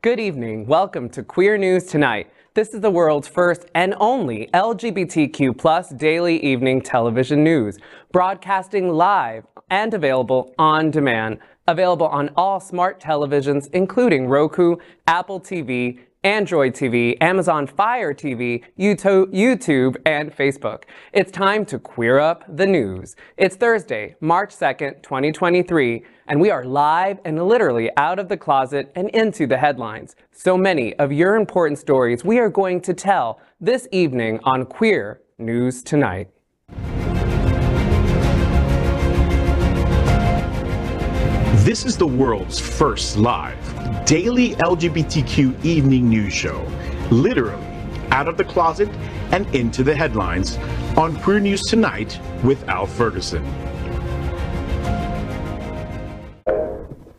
Good evening. Welcome to Queer News Tonight. This is the world's first and only LGBTQ+ daily evening television news, broadcasting live and available on demand. Available on all smart televisions, including Roku, Apple TV, Android TV, Amazon Fire TV, YouTube, and Facebook. It's time to queer up the news. It's Thursday, March 2nd, 2023, and we are live and literally out of the closet and into the headlines. So many of your important stories we are going to tell this evening on Queer News Tonight. This is the world's first live daily LGBTQ evening news show, literally out of the closet and into the headlines on Queer News Tonight with Al Ferguson.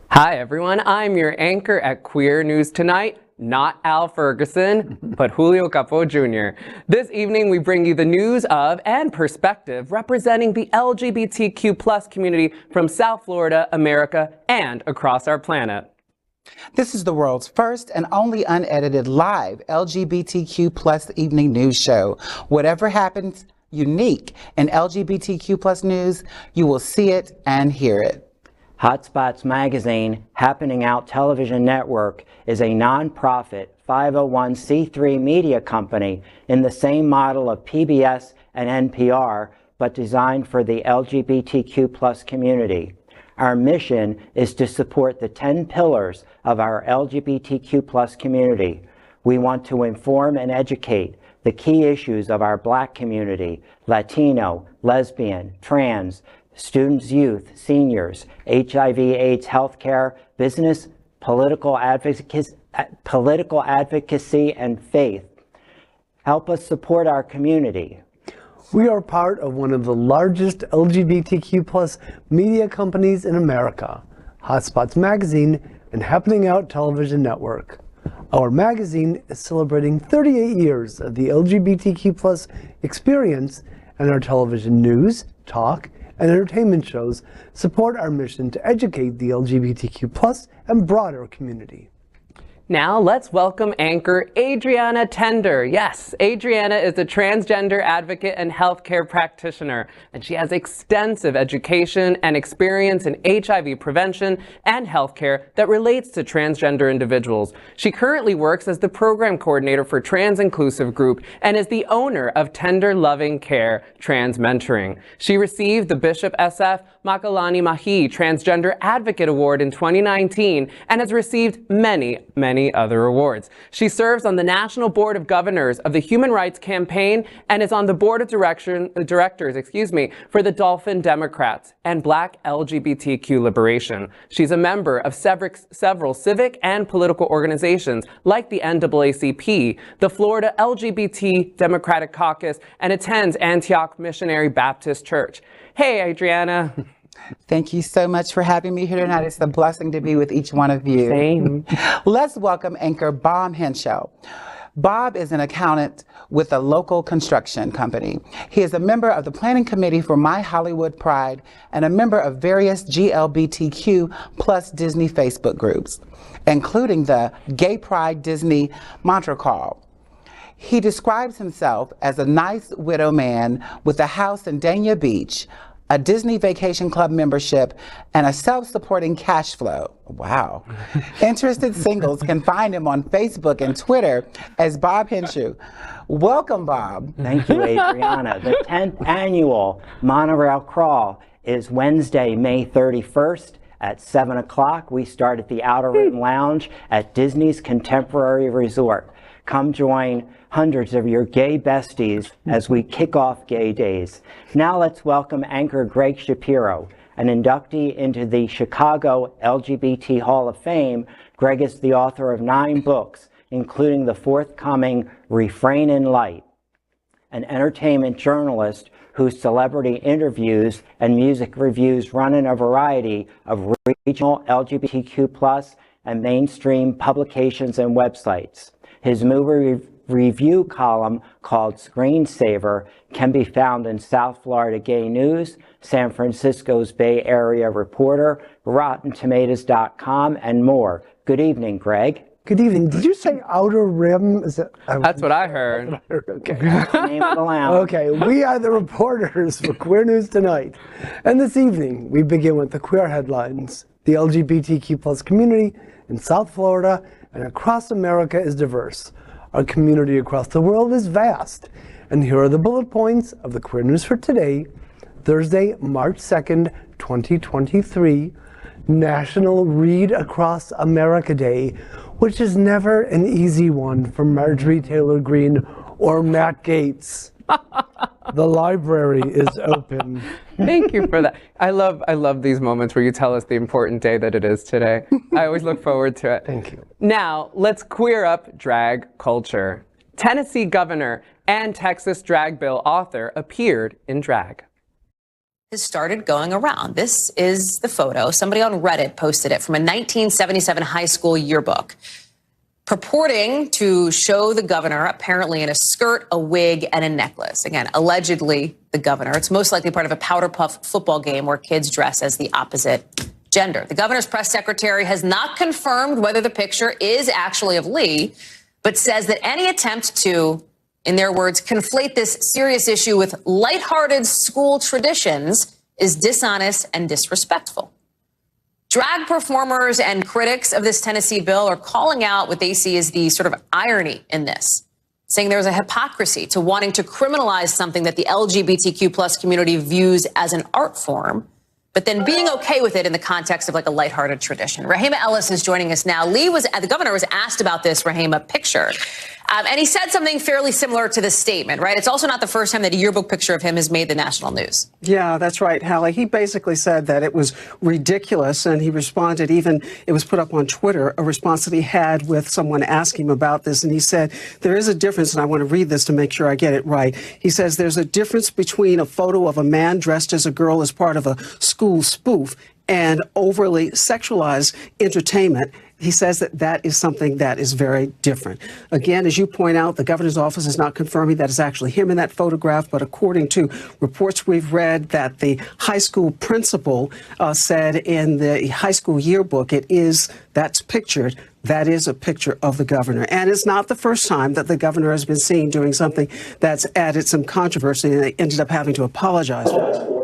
Hi everyone, I'm your anchor at Queer News Tonight. Not Al Ferguson, but Julio Capo Jr. This evening, we bring you the news of and perspective representing the LGBTQ+ community from South Florida, America, and across our planet. This is the world's first and only unedited live LGBTQ+ evening news show. Whatever happens unique in LGBTQ+ news, you will see it and hear it. HotShots magazine, Happening Out Television Network, is a nonprofit 501c3 media company in the same model of PBS and NPR, but designed for the LGBTQ+ community. Our mission is to support the 10 pillars of our LGBTQ+ community. We want to inform and educate the key issues of our Black community, Latino, lesbian, trans, students, youth, seniors, HIV/AIDS healthcare, business, political advocacy, and faith. Help us support our community. We are part of one of the largest LGBTQ+ media companies in America, HotShots magazine and Happening Out Television Network. Our magazine is celebrating 38 years of the LGBTQ+ experience, and our television news, talk, and entertainment shows support our mission to educate the LGBTQ+ and broader community. Now let's welcome anchor Adrianna Tender. Yes, Adrianna is a transgender advocate and healthcare practitioner, and she has extensive education and experience in HIV prevention and healthcare that relates to transgender individuals. She currently works as the program coordinator for Trans Inclusive Group and is the owner of Tender Loving Care Trans Mentoring. She received the Bishop SF Makalani Mahi Transgender Advocate Award in 2019 and has received many other awards. She serves on the National Board of Governors of the Human Rights Campaign and is on the Board of Directors for the Dolphin Democrats and Black LGBTQ Liberation. She's a member of several civic and political organizations like the NAACP, the Florida LGBT Democratic Caucus, and attends Antioch Missionary Baptist Church. Hey, Adrianna. Thank you so much for having me here tonight. It's a blessing to be with each one of you. Same. Let's welcome anchor Bob Hentschel. Bob is an accountant with a local construction company. He is a member of the planning committee for My Hollywood Pride and a member of various GLBTQ plus Disney Facebook groups, including the Gay Pride Disney Mantra Call. He describes himself as a nice widow man with a house in Dania Beach, a Disney Vacation Club membership, and a self-supporting cash flow. Wow. Interested singles can find him on Facebook and Twitter as Bob Hentschel. Welcome, Bob. Thank you, Adrianna. The 10th annual Monorail Crawl is Wednesday, May 31st at 7 o'clock. We start at the Outer Rim Lounge at Disney's Contemporary Resort. Come join hundreds of your gay besties as we kick off Gay Days. Now let's welcome anchor Gregg Shapiro, an inductee into the Chicago LGBT Hall of Fame. Gregg is the author of 9 books, including the forthcoming Refrain in Light, an entertainment journalist whose celebrity interviews and music reviews run in a variety of regional LGBTQ+ and mainstream publications and websites. His movie review column called Screensaver can be found in South Florida Gay News, San Francisco's Bay Area Reporter, RottenTomatoes.com, and more. Good evening, Gregg. Good evening. Did you say Outer Rim? Is it? That's what I heard. Okay. Name of the lounge. Okay, we are the reporters for Queer News Tonight. And this evening, we begin with the queer headlines. The LGBTQ plus community in South Florida and across America is diverse. Our community across the world is vast. And here are the bullet points of the Queer News for today, Thursday, March 2nd, 2023, National Read Across America Day, which is never an easy one for Marjorie Taylor Greene or Matt Gaetz. The library is open. Thank you for that. I love these moments where you tell us the important day that it is today. I always look forward to it. Thank you. Now, let's queer up drag culture. Tennessee governor and Texas drag bill author appeared in drag. Has started going around. This is the photo. Somebody on Reddit posted it from a 1977 high school yearbook, purporting to show the governor apparently in a skirt, a wig, and a necklace. Again, allegedly the governor. It's most likely part of a powder puff football game where kids dress as the opposite gender. The governor's press secretary has not confirmed whether the picture is actually of Lee, but says that any attempt to, in their words, conflate this serious issue with lighthearted school traditions is dishonest and disrespectful. Drag performers and critics of this Tennessee bill are calling out what they see as the sort of irony in this, saying there's a hypocrisy to wanting to criminalize something that the LGBTQ plus community views as an art form, but then being okay with it in the context of like a lighthearted tradition. Rahima Ellis is joining us now. The governor was asked about this Rahima picture. And he said something fairly similar to this statement, right? It's also not the first time that a yearbook picture of him has made the national news. Yeah, that's right, Hallie. He basically said that it was ridiculous, and he responded, even it was put up on Twitter, a response that he had with someone asking him about this, and he said, there is a difference, and I want to read this to make sure I get it right. He says, there's a difference between a photo of a man dressed as a girl as part of a school spoof and overly sexualized entertainment. He says that that is something that is very different. Again, as you point out, the governor's office is not confirming that it's actually him in that photograph, but according to reports we've read that the high school principal said in the high school yearbook, that's pictured. That is a picture of the governor. And it's not the first time that the governor has been seen doing something that's added some controversy, and they ended up having to apologize for it.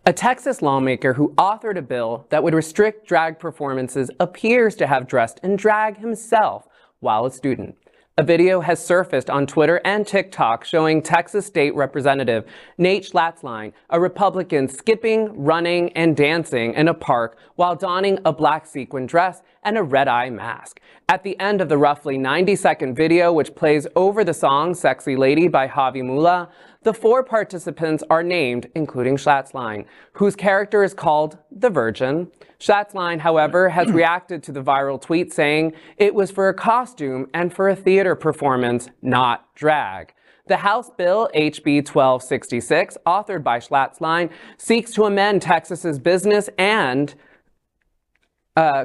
A Texas lawmaker who authored a bill that would restrict drag performances appears to have dressed in drag himself while a student. A video has surfaced on Twitter and TikTok showing Texas State Representative Nate Schlatzline, a Republican, skipping, running, and dancing in a park while donning a black sequin dress and a red-eye mask. At the end of the roughly 90-second video, which plays over the song Sexy Lady by Javi Mula, the 4 participants are named, including Schlatzline, whose character is called the Virgin. Schlatzline, however, has reacted to the viral tweet saying it was for a costume and for a theater performance, not drag. The House bill, HB 1266, authored by Schlatzline, seeks to amend Texas's business and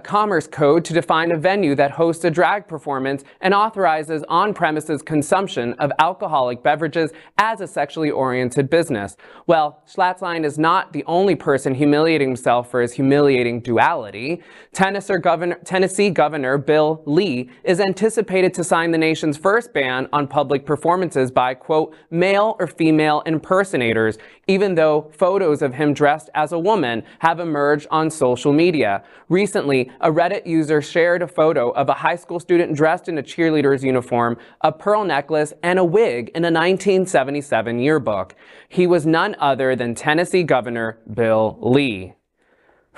Commerce Code to define a venue that hosts a drag performance and authorizes on-premises consumption of alcoholic beverages as a sexually oriented business. Well, Schlatzline is not the only person humiliating himself for his humiliating duality. Tennessee Governor Bill Lee is anticipated to sign the nation's first ban on public performances by, quote, male or female impersonators, even though photos of him dressed as a woman have emerged on social media. Recently, a Reddit user shared a photo of a high school student dressed in a cheerleader's uniform, a pearl necklace, and a wig in a 1977 yearbook. He was none other than Tennessee Governor Bill Lee.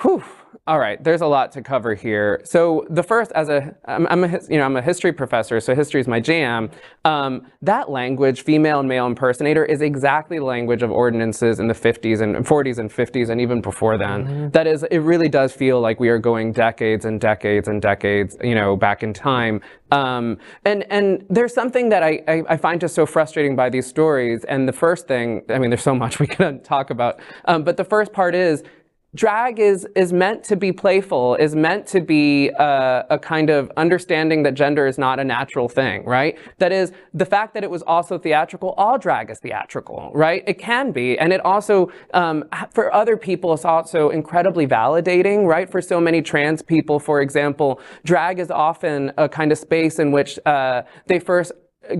Whew. All right, there's a lot to cover here. So the first, I'm a history professor, so history is my jam. That language, female and male impersonator, is exactly the language of ordinances in the 50s and 40s and 50s and even before then. Mm-hmm. That is, it really does feel like we are going decades and decades and decades, back in time. And there's something that I find just so frustrating by these stories. And the first thing, there's so much we can talk about, but the first part is, drag is meant to be playful, is meant to be a kind of understanding that gender is not a natural thing, right? That is, the fact that it was also theatrical, all drag is theatrical, right? It can be, and it also, for other people, it's also incredibly validating, right? For so many trans people, for example, drag is often a kind of space in which they first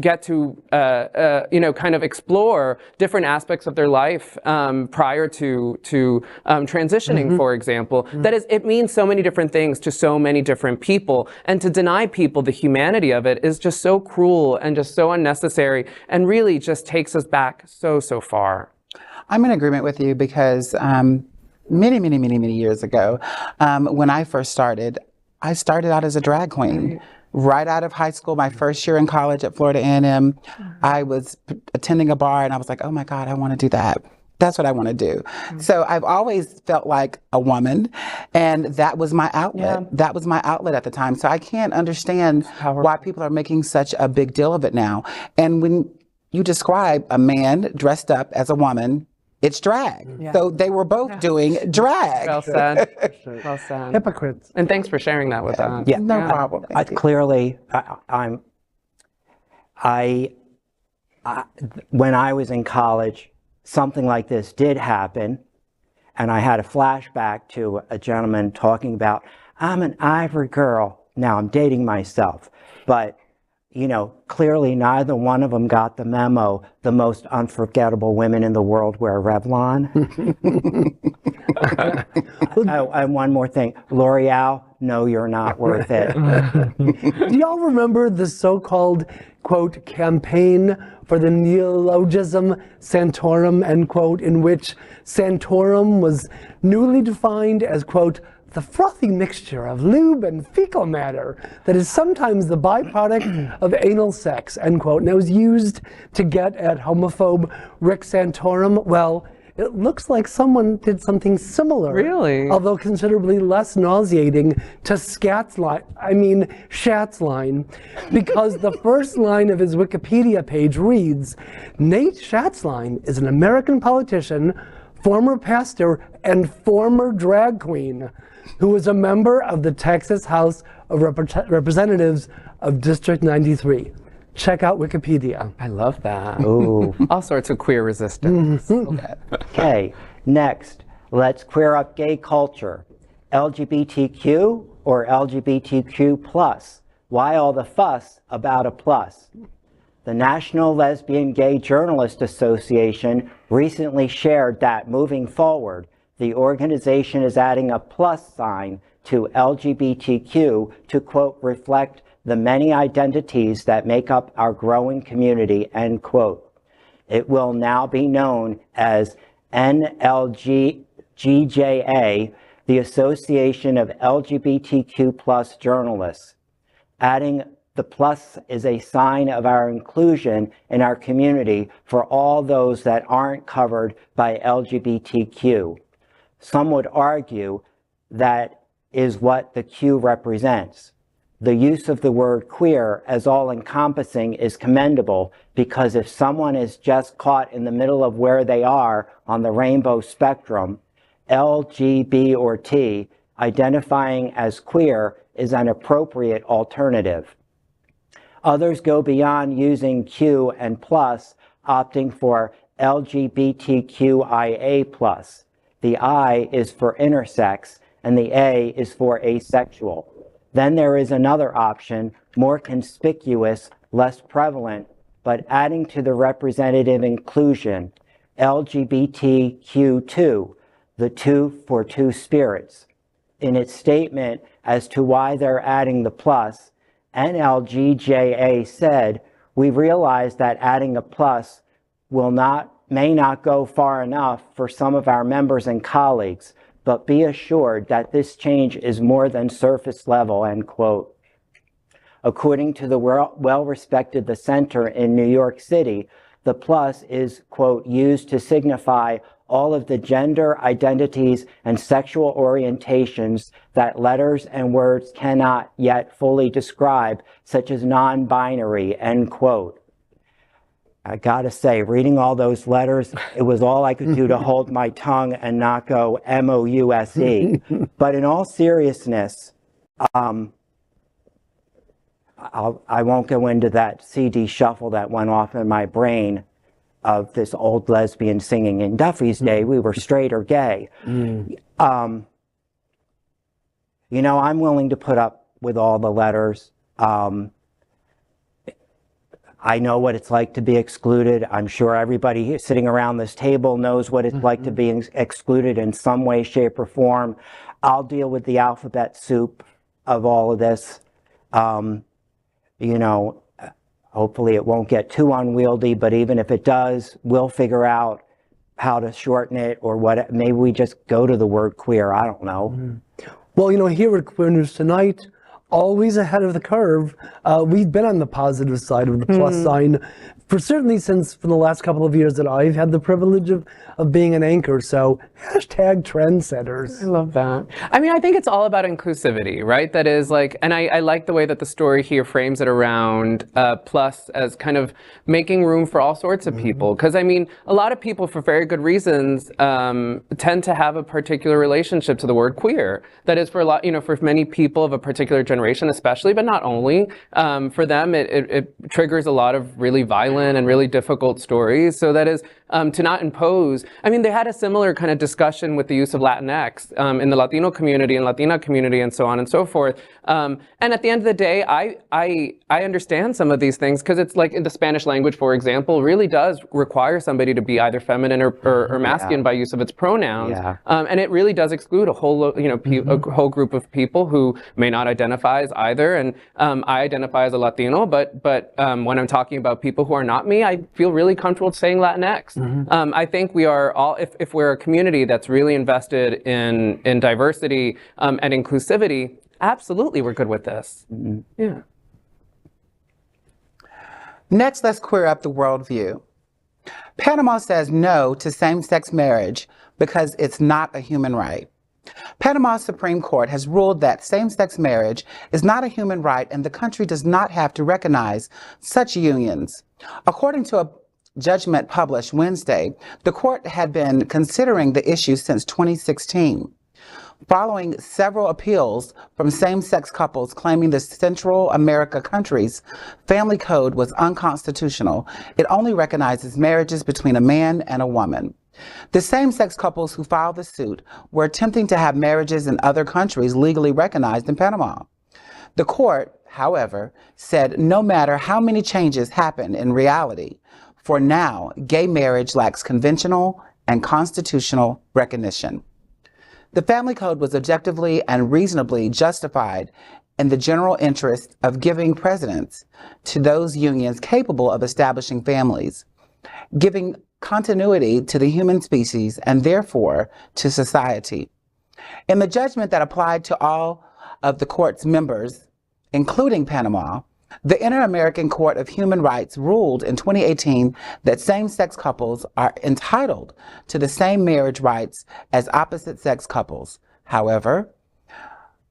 get to, kind of explore different aspects of their life prior to transitioning, for example. That is, it means so many different things to so many different people, and to deny people the humanity of it is just so cruel and just so unnecessary, and really just takes us back so far. I'm in agreement with you because many years ago, when I first started, I started out as a drag queen. Right out of high school, my first year in college at Florida A&M, I was attending a bar and I was like, oh my God, I want to do that. That's what I want to do. So I've always felt like a woman, and that was my outlet. That was my outlet at the time. So I can't understand why people are making such a big deal of it now. And when you describe a man dressed up as a woman, it's drag. So they were both doing drag. Well said. Well said. Hypocrites. And thanks for sharing that with us. No problem. Clearly, when I was in college, something like this did happen, and I had a flashback to a gentleman talking about, I'm an ivory girl. Now I'm dating myself, but clearly neither one of them got the memo. The most unforgettable women in the world wear Revlon. And one more thing, L'Oreal, no, you're not worth it. Do y'all remember the so-called, quote, campaign for the neologism Santorum, end quote, in which Santorum was newly defined as, quote, the frothy mixture of lube and fecal matter that is sometimes the byproduct of anal sex, end quote. And it was used to get at homophobe Rick Santorum. Well, it looks like someone did something similar. Really? Although considerably less nauseating to Schatz's line, because the first line of his Wikipedia page reads, Nate Schatzline is an American politician, former pastor, and former drag queen, who was a member of the Texas House of Representatives of District 93. Check out Wikipedia. I love that. Ooh. All sorts of queer resistance. Okay, next, let's queer up gay culture. LGBTQ or LGBTQ plus? Why all the fuss about a plus? The National Lesbian Gay Journalist Association recently shared that moving forward, the organization is adding a plus sign to LGBTQ to, quote, reflect the many identities that make up our growing community, end quote. It will now be known as NLGJA, the Association of LGBTQ plus Journalists. Adding the plus is a sign of our inclusion in our community for all those that aren't covered by LGBTQ. Some would argue that is what the Q represents. The use of the word queer as all-encompassing is commendable, because if someone is just caught in the middle of where they are on the rainbow spectrum, L, G, B, or T, identifying as queer is an appropriate alternative. Others go beyond using Q and plus, opting for LGBTQIA+. The I is for intersex, and the A is for asexual. Then there is another option, more conspicuous, less prevalent, but adding to the representative inclusion, LGBTQ2, the two for two spirits. In its statement as to why they're adding the plus, NLGJA said, we realize that adding a plus may not go far enough for some of our members and colleagues, but be assured that this change is more than surface level, end quote. According to the well-respected The Center in New York City, the plus is, quote, used to signify all of the gender identities and sexual orientations that letters and words cannot yet fully describe, such as non-binary, end quote. I gotta say, reading all those letters, it was all I could do to hold my tongue and not go M-O-U-S-E. But in all seriousness, I won't go into that CD shuffle that went off in my brain of this old lesbian singing in Duffy's day, we were straight or gay. You know, I'm willing to put up with all the letters. I know what it's like to be excluded. I'm sure everybody sitting around this table knows what it's like to be excluded in some way, shape, or form. I'll deal with the alphabet soup of all of this. You know, hopefully it won't get too unwieldy, but even if it does, we'll figure out how to shorten it or what. Maybe we just go to the word queer. I don't know. Well, you know, here at Queer News Tonight, always ahead of the curve. We've been on the positive side of the plus sign for the last couple of years that I've had the privilege of being an anchor. So hashtag trendsetters. I love that. I mean, I think it's all about inclusivity, right? That is like, and I like the way that the story here frames it around plus as kind of making room for all sorts of people. Because I mean, a lot of people for very good reasons tend to have a particular relationship to the word queer. That is for a lot, you know, for many people of a particular generation especially, but not only. For them, it triggers a lot of really violent and really difficult stories. So that is to not impose. I mean, they had a similar kind of discussion with the use of Latinx in the Latino community and Latina community and so on and so forth. And at the end of the day, I understand some of these things because it's like in the Spanish language, for example, really does require somebody to be either feminine or masculine by use of its pronouns. And it really does exclude a whole, you know, a whole group of people who may not identify as either. And I identify as a Latino, but when I'm talking about people who are not me, I feel really comfortable saying Latinx. I think we are all, if we're a community that's really invested in diversity and inclusivity, absolutely we're good with this. Yeah. Next, let's queer up the worldview. Panama says no to same-sex marriage because it's not a human right. Panama's Supreme Court has ruled that same-sex marriage is not a human right and the country does not have to recognize such unions. According to a judgment published Wednesday, the court had been considering the issue since 2016. Following several appeals from same-sex couples claiming the Central America countries' family code was unconstitutional, it only recognizes marriages between a man and a woman. The same-sex couples who filed the suit were attempting to have marriages in other countries legally recognized in Panama. The court, however, said no matter how many changes happen in reality, for now, gay marriage lacks conventional and constitutional recognition. The family code was objectively and reasonably justified in the general interest of giving precedence to those unions capable of establishing families, giving continuity to the human species and therefore to society. In the judgment that applied to all of the court's members, including Panama, the Inter-American Court of Human Rights ruled in 2018 that same-sex couples are entitled to the same marriage rights as opposite-sex couples. However,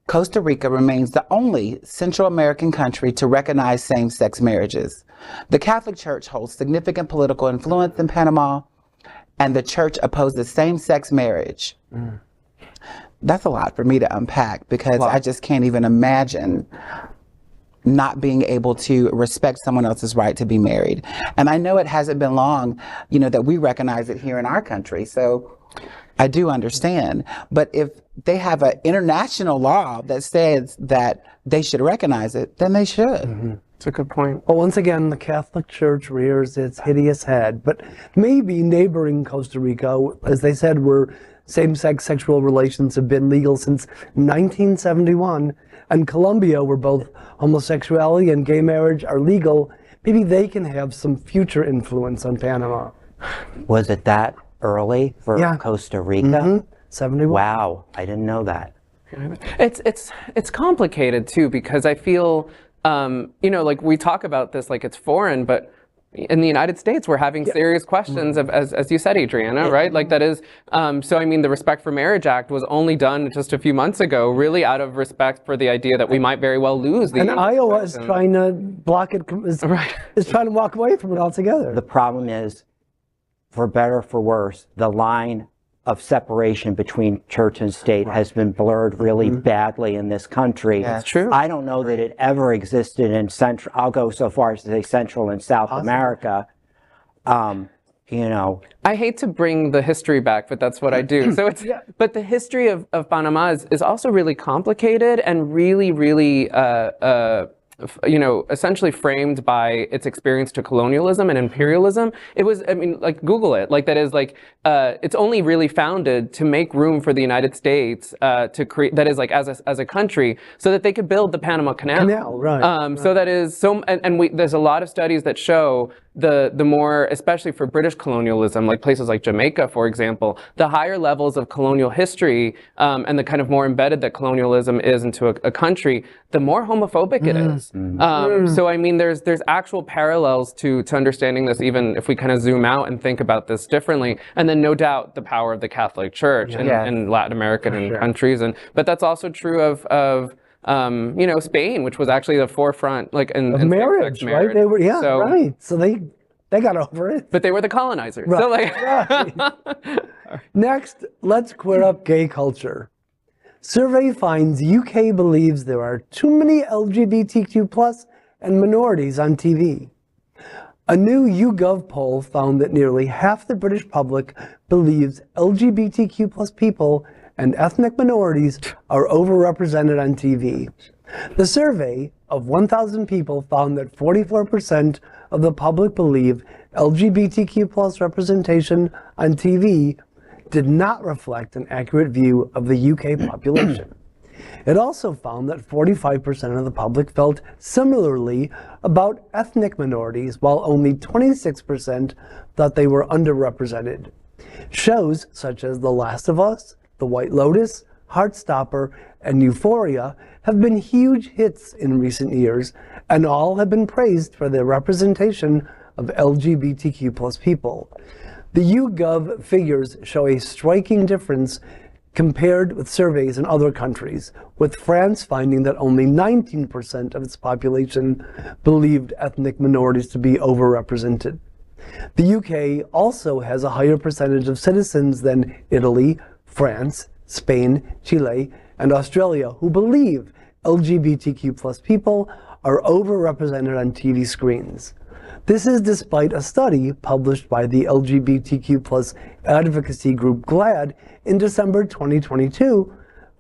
Costa Rica remains the only Central American country to recognize same-sex marriages. The Catholic Church holds significant political influence in Panama, and the church opposes same-sex marriage. That's a lot for me to unpack because I just can't even imagine not being able to respect someone else's right to be married. And I know it hasn't been long, you know, that we recognize it here in our country. So I do understand. But if they have an international law that says that they should recognize it, then they should. That's a good point. Well, once again, the Catholic Church rears its hideous head. But maybe neighboring Costa Rica, as they said, where same-sex sexual relations have been legal since 1971, and Colombia, where both homosexuality and gay marriage are legal, maybe they can have some future influence on Panama. Was it that early for Costa Rica? 71. Wow, I didn't know that. It's complicated too because I feel you know, like we talk about this like it's foreign, but in the United States, we're having serious questions of, as you said, Adrianna, right? Like that is, so I mean, the Respect for Marriage Act was only done just a few months ago, really out of respect for the idea that we might very well lose the. And Iowa is trying to block it, is trying to walk away from it altogether. The problem is, for better or for worse, the line of separation between church and state has been blurred really badly in this country. That's true. I don't know that it ever existed in Central, I'll go so far as to say Central and South America. You know. I hate to bring the history back, but that's what I do. So it's, but the history of Panama is also really complicated and really, really, you know, essentially framed by its experience to colonialism and imperialism. It was, I mean, like, Google it. Like, that is, like, it's only really founded to make room for the United States to create, that is, like, as a country, so that they could build the Panama Canal. Right. So that is, so, and there's a lot of studies that show the more, especially for British colonialism, like places like Jamaica, for example, the higher levels of colonial history and the kind of more embedded that colonialism is into a country, the more homophobic it is. So I mean, there's actual parallels to understanding this, even if we kind of zoom out and think about this differently. And then no doubt the power of the Catholic Church in Latin American countries, but that's also true of you know, Spain, which was actually the forefront, like in marriage, right? They were, so, right. So they got over it. But they were the colonizers. Right. So like, Next, let's queer up gay culture. Survey finds UK believes there are too many LGBTQ+ and minorities on TV. A new YouGov poll found that nearly half the British public believes LGBTQ+ people and ethnic minorities are overrepresented on TV. The survey of 1,000 people found that 44% of the public believe LGBTQ+ representation on TV did not reflect an accurate view of the UK population. It also found that 45% of the public felt similarly about ethnic minorities, while only 26% thought they were underrepresented. Shows such as The Last of Us, The White Lotus, Heartstopper, and Euphoria have been huge hits in recent years, and all have been praised for their representation of LGBTQ+ people. The YouGov figures show a striking difference compared with surveys in other countries, with France finding that only 19% of its population believed ethnic minorities to be overrepresented. The UK also has a higher percentage of citizens than Italy, France, Spain, Chile, and Australia who believe LGBTQ+ people are overrepresented on TV screens. This is despite a study published by the LGBTQ+ advocacy group GLAAD in December 2022,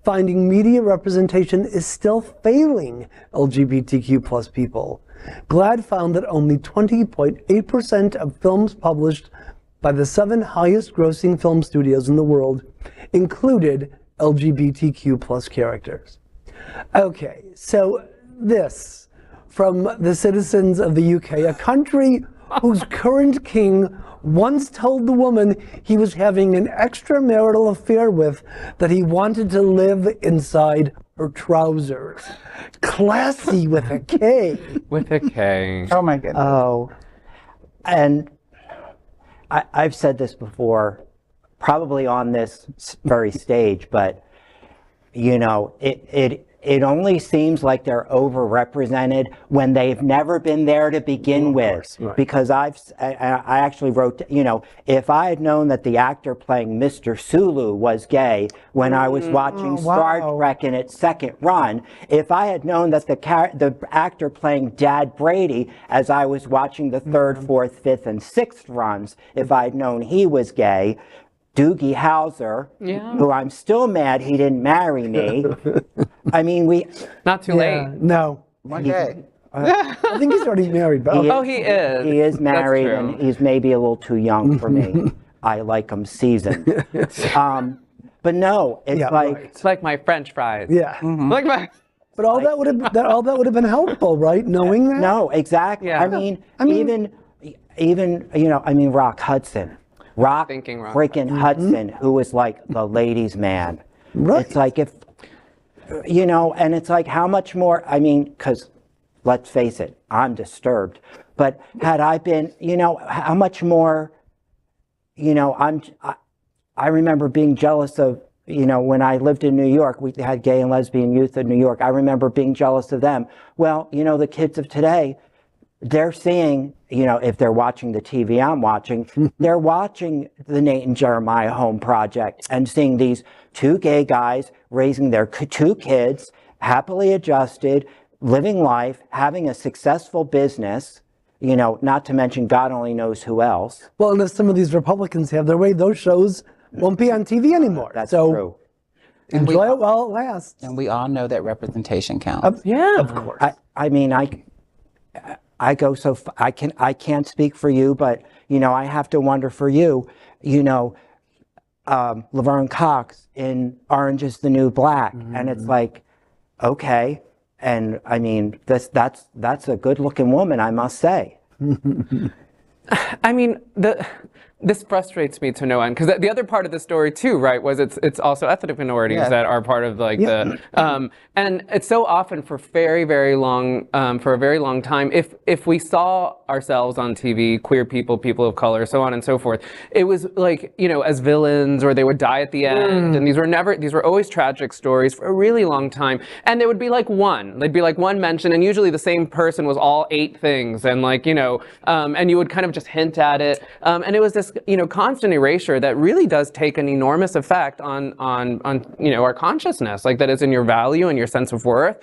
finding media representation is still failing LGBTQ+ people. GLAAD found that only 20.8% of films published by the 7 highest grossing film studios in the world included LGBTQ+ characters. Okay, so this from the citizens of the UK, a country whose current king once told the woman he was having an extramarital affair with that he wanted to live inside her trousers. Classy with a K. with a K. Oh my goodness. Oh, and I've said this before, probably on this very stage, but you know, it only seems like they're overrepresented when they've never been there to begin with. Right. Because I actually wrote, you know, if I had known that the actor playing Mr. Sulu was gay when I was watching Star Trek in its second run, if I had known that the actor playing Dad Brady as I was watching the third, fourth, fifth, and sixth runs, if I had known he was gay, Doogie Howser, who I'm still mad he didn't marry me. I mean, not too late. No. One day. I think he's already married. But he is. He is married, and he's maybe a little too young for me. I like him seasoned. But no, it's like my French fries. Yeah. Like my. But all that would have been helpful, right? Knowing that. No, exactly. Yeah. I mean, even you know, I mean, Rock Hudson. Rock freaking Hudson, who was like the ladies' man. Right. It's like, if, you know, and it's like, how much more, I mean, because let's face it, I'm disturbed. But had I been, you know, how much more, you know, I remember being jealous of, you know, when I lived in New York, we had gay and lesbian youth in New York. I remember being jealous of them. Well, you know, the kids of today, they're seeing, you know, if they're watching the TV I'm watching, they're watching the Nate and Jeremiah Home Project and seeing these two gay guys raising their two kids, happily adjusted, living life, having a successful business, you know, not to mention God only knows who else. Well, and if some of these Republicans have their way, those shows won't be on TV anymore. That's so true. Enjoy it while it lasts. And we all know that representation counts. Yeah. Of course. I mean, I go so I can't speak for you, but you know, I have to wonder for you. You know, Laverne Cox in Orange Is the New Black, and it's like, okay, and I mean, that's a good-looking woman, I must say. I mean, this frustrates me to no end, because the other part of the story too, right, was it's also ethnic minorities that are part of like the and it's so often for a very long time, if we saw ourselves on TV, queer people of color, so on and so forth, it was like, you know, as villains, or they would die at the end, and these were always tragic stories for a really long time, and there would be like they'd be like one mention, and usually the same person was all 8 things, and like, you know, and you would kind of just hint at it, and it was this, you know, constant erasure that really does take an enormous effect on you know, our consciousness, like that is in your value and your sense of worth.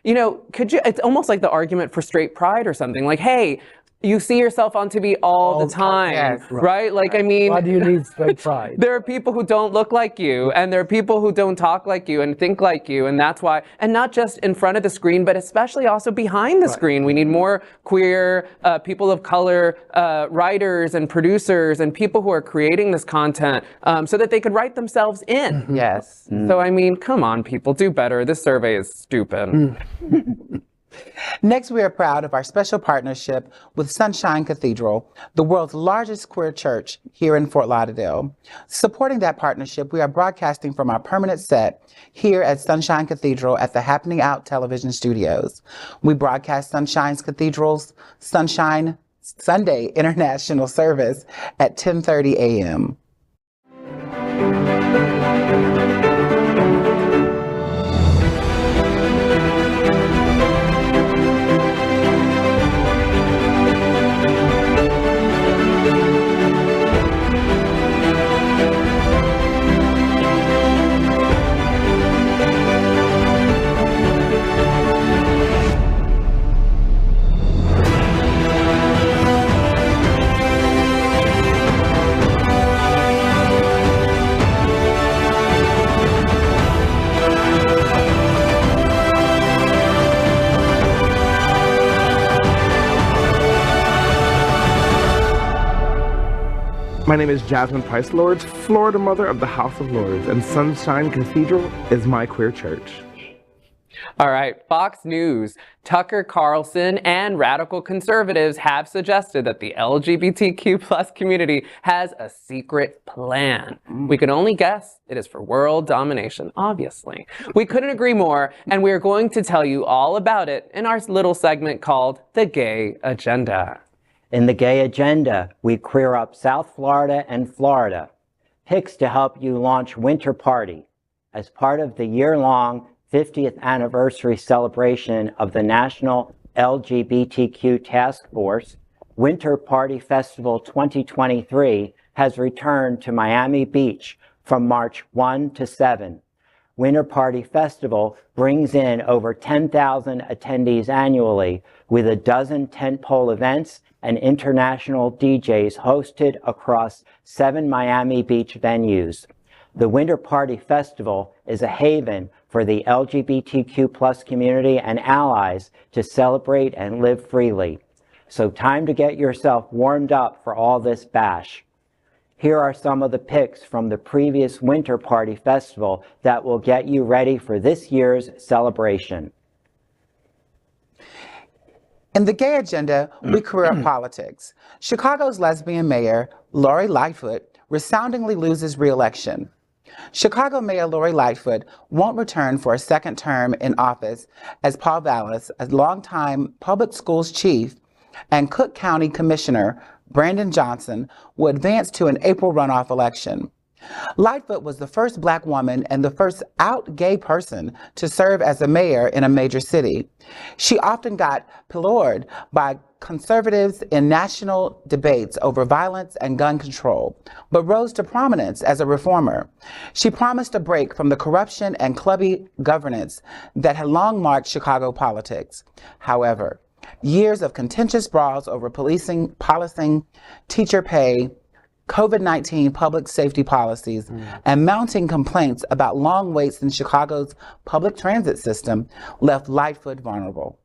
You know, it's almost like the argument for straight pride or something, like, hey, you see yourself on TV all the time, right? Like, I mean, why do you need straight pride? There are people who don't look like you, and there are people who don't talk like you and think like you, and that's why, and not just in front of the screen, but especially also behind the screen. We need more queer, people of color, writers and producers and people who are creating this content so that they could write themselves in. Yes. So, I mean, come on, people, do better. This survey is stupid. Next, we are proud of our special partnership with Sunshine Cathedral, the world's largest queer church here in Fort Lauderdale. Supporting that partnership, we are broadcasting from our permanent set here at Sunshine Cathedral at the Happening Out television studios. We broadcast Sunshine's Cathedral's Sunshine Sunday International Service at 10:30 a.m. My name is Jasmine Price Lords, Florida Mother of the House of Lords, and Sunshine Cathedral is my queer church. All right, Fox News. Tucker Carlson and radical conservatives have suggested that the LGBTQ plus community has a secret plan. We can only guess it is for world domination, obviously. We couldn't agree more, and we are going to tell you all about it in our little segment called The Gay Agenda. In The Gay Agenda, we queer up South Florida and Florida. Pics to help you launch Winter Party as part of the year-long 50th anniversary celebration of the National LGBTQ Task Force. Winter Party Festival 2023 has returned to Miami Beach from March 1 to 7. Winter Party Festival brings in over 10,000 attendees annually with a dozen tentpole events and international DJs hosted across 7 Miami Beach venues. The Winter Party Festival is a haven for the LGBTQ plus community and allies to celebrate and live freely. So time to get yourself warmed up for all this bash. Here are some of the pics from the previous Winter Party Festival that will get you ready for this year's celebration. In The Gay Agenda, we queer up politics. Chicago's lesbian mayor, Lori Lightfoot, resoundingly loses re-election. Chicago Mayor Lori Lightfoot won't return for a second term in office as Paul Vallis, a longtime public schools chief, and Cook County Commissioner Brandon Johnson will advance to an April runoff election. Lightfoot was the first Black woman and the first out gay person to serve as a mayor in a major city. She often got pilloried by conservatives in national debates over violence and gun control, but rose to prominence as a reformer. She promised a break from the corruption and clubby governance that had long marked Chicago politics. However, years of contentious brawls over policing, teacher pay, COVID-19 public safety policies, and mounting complaints about long waits in Chicago's public transit system left Lightfoot vulnerable.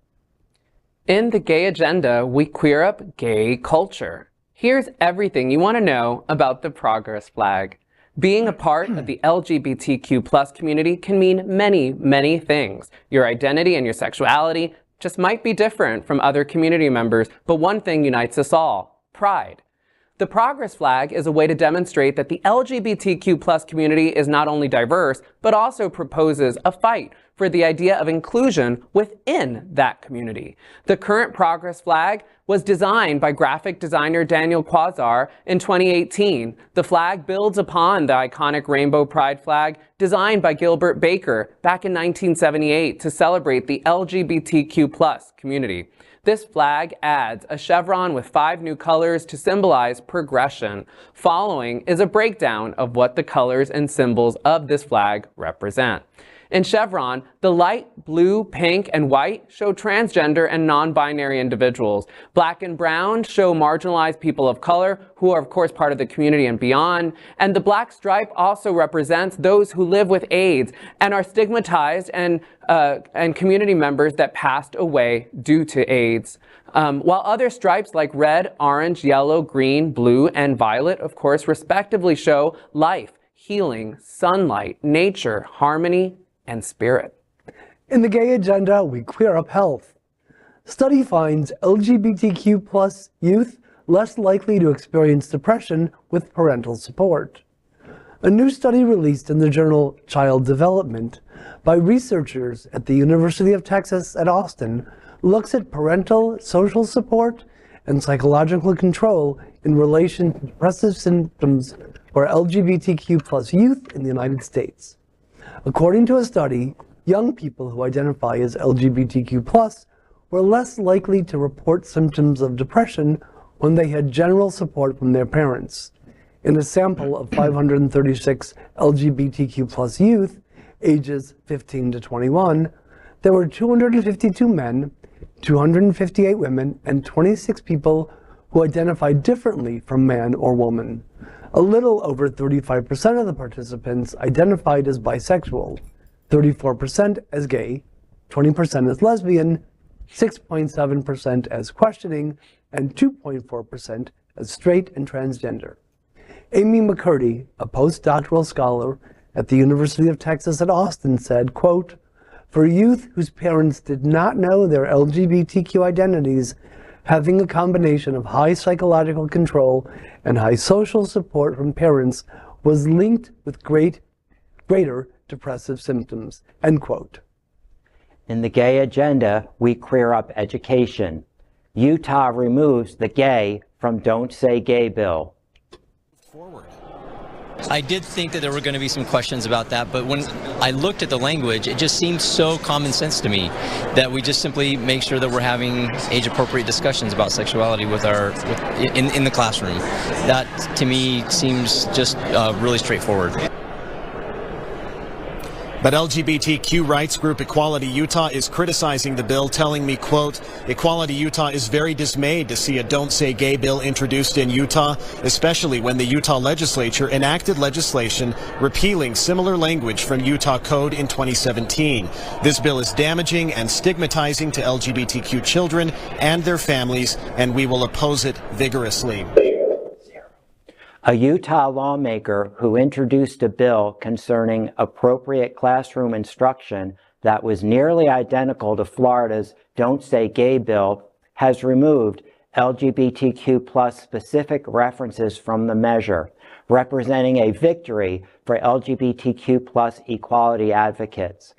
In the Gay Agenda, we queer up gay culture. Here's everything you want to know about the progress flag. Being a part of the LGBTQ+ community can mean many, many things. Your identity and your sexuality just might be different from other community members, but one thing unites us all: pride. The progress flag is a way to demonstrate that the LGBTQ+ community is not only diverse, but also proposes a fight for the idea of inclusion within that community. The current progress flag was designed by graphic designer Daniel Quasar in 2018. The flag builds upon the iconic rainbow pride flag designed by Gilbert Baker back in 1978 to celebrate the LGBTQ+ community. This flag adds a chevron with 5 new colors to symbolize progression. Following is a breakdown of what the colors and symbols of this flag represent. In chevron, the light blue, pink, and white show transgender and non-binary individuals. Black and brown show marginalized people of color, who are of course part of the community and beyond. And the black stripe also represents those who live with AIDS and are stigmatized and community members that passed away due to AIDS. While other stripes like red, orange, yellow, green, blue, and violet, of course, respectively show life, healing, sunlight, nature, harmony, and spirit. In the Gay Agenda, we queer up health. Study finds LGBTQ+ youth less likely to experience depression with parental support. A new study released in the journal Child Development by researchers at the University of Texas at Austin looks at parental social support and psychological control in relation to depressive symptoms for LGBTQ+ youth in the United States. According to a study, young people who identify as LGBTQ+ were less likely to report symptoms of depression when they had general support from their parents. In a sample of 536 LGBTQ+ youth, ages 15 to 21, there were 252 men, 258 women, and 26 people who identified differently from man or woman. A little over 35% of the participants identified as bisexual, 34% as gay, 20% as lesbian, 6.7% as questioning, and 2.4% as straight and transgender. Amy McCurdy, a postdoctoral scholar at the University of Texas at Austin, said, quote, "For youth whose parents did not know their LGBTQ identities, having a combination of high psychological control and high social support from parents was linked with greater depressive symptoms," end quote. In the Gay Agenda, we queer up education. Utah removes the gay from Don't Say Gay bill. I did think that there were going to be some questions about that, but when I looked at the language, it just seemed so common sense to me that we just simply make sure that we're having age-appropriate discussions about sexuality in the classroom. That, to me, seems just really straightforward. But LGBTQ rights group Equality Utah is criticizing the bill, telling me, quote, "Equality Utah is very dismayed to see a Don't Say Gay bill introduced in Utah, especially when the Utah legislature enacted legislation repealing similar language from Utah Code in 2017. This bill is damaging and stigmatizing to LGBTQ children and their families, and we will oppose it vigorously." A Utah lawmaker who introduced a bill concerning appropriate classroom instruction that was nearly identical to Florida's Don't Say Gay bill has removed LGBTQ+ specific references from the measure, representing a victory for LGBTQ+ equality advocates.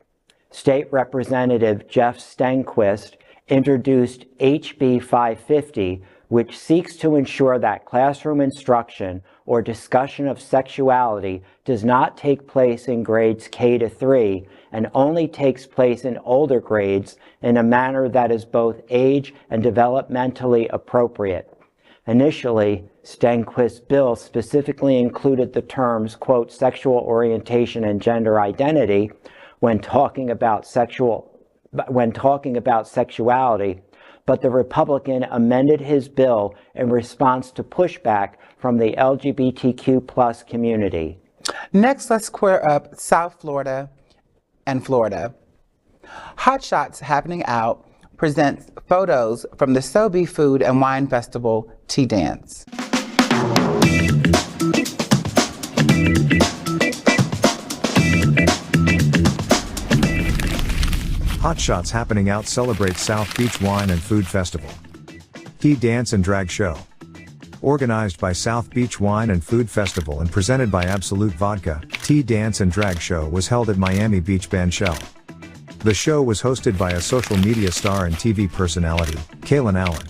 State Representative Jeff Stenquist introduced HB 550, which seeks to ensure that classroom instruction or discussion of sexuality does not take place in grades K to 3 and only takes place in older grades in a manner that is both age and developmentally appropriate. Initially, Stenquist's bill specifically included the terms, quote, sexual orientation and gender identity when talking about sexuality, but the Republican amended his bill in response to pushback from the LGBTQ plus community. Next, let's square up South Florida and Florida. HotShots Happening Out presents photos from the SOBE Food and Wine Festival Tea Dance. HotShots Happening Out celebrates South Beach Wine and Food Festival. Tea Dance and Drag Show. Organized by South Beach Wine and Food Festival and presented by Absolute Vodka, Tea Dance and Drag Show was held at Miami Beach Hentschel. The show was hosted by a social media star and TV personality, Kaylin Allen.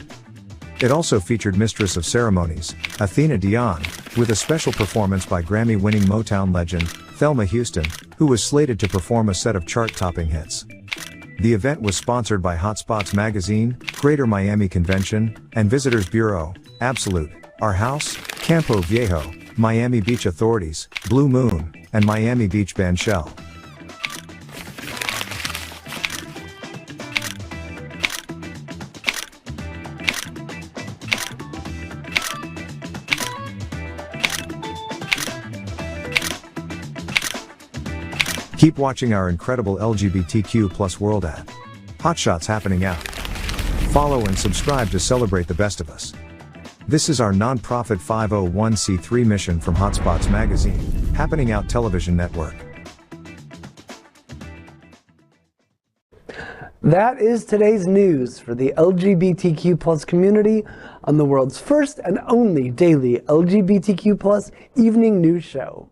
It also featured Mistress of Ceremonies, Athena Dion, with a special performance by Grammy-winning Motown legend, Thelma Houston, who was slated to perform a set of chart-topping hits. The event was sponsored by HotSpots Magazine, Greater Miami Convention, and Visitors Bureau, Absolute, Our House, Campo Viejo, Miami Beach Authorities, Blue Moon, and Miami Beach Hentschel. Keep watching our incredible LGBTQ plus world at HotShots Happening Out. Follow and subscribe to celebrate the best of us. This is our non-profit 501c3 mission from HotSpots Magazine, Happening Out Television Network. That is today's news for the LGBTQ plus community on the world's first and only daily LGBTQ plus evening news show.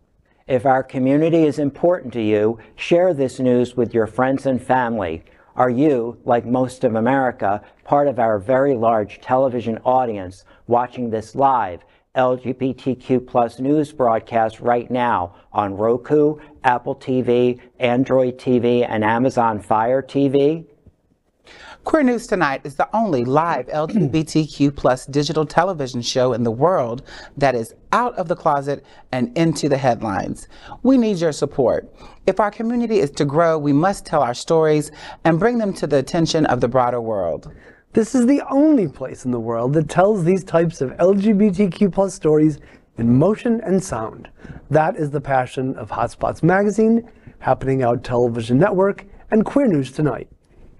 If our community is important to you, share this news with your friends and family. Are you, like most of America, part of our very large television audience watching this live LGBTQ plus news broadcast right now on Roku, Apple TV, Android TV, and Amazon Fire TV? Queer News Tonight is the only live LGBTQ plus digital television show in the world that is out of the closet and into the headlines. We need your support. If our community is to grow, we must tell our stories and bring them to the attention of the broader world. This is the only place in the world that tells these types of LGBTQ plus stories in motion and sound. That is the passion of HotSpots Magazine, Happening Out Television Network, and Queer News Tonight.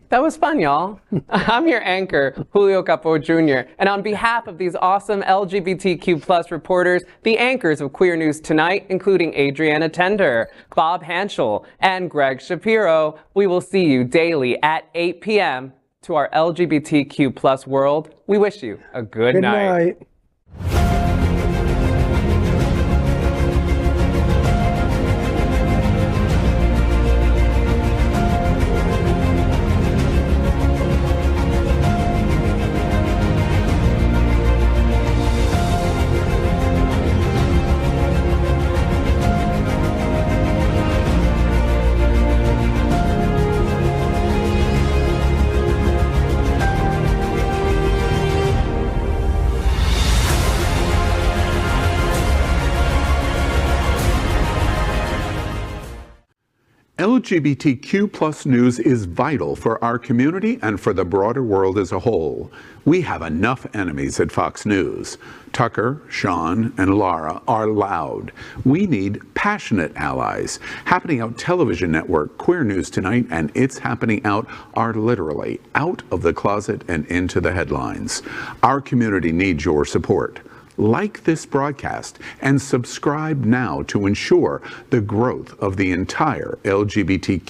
That was fun, y'all. I'm your anchor, Julio Capo Jr., and on behalf of these awesome LGBTQ plus reporters, the anchors of Queer News Tonight, including Adrianna Tender, Bob Hentschel, and Gregg Shapiro, we will see you daily at 8 p.m. To our LGBTQ plus world, we wish you a good night. LGBTQ plus news is vital for our community and for the broader world as a whole. We have enough enemies at Fox News. Tucker, Sean, and Laura are loud. We need passionate allies. Happening Out Television Network, Queer News Tonight, and It's Happening Out are literally out of the closet and into the headlines. Our community needs your support. Like this broadcast and subscribe now to ensure the growth of the entire LGBTQ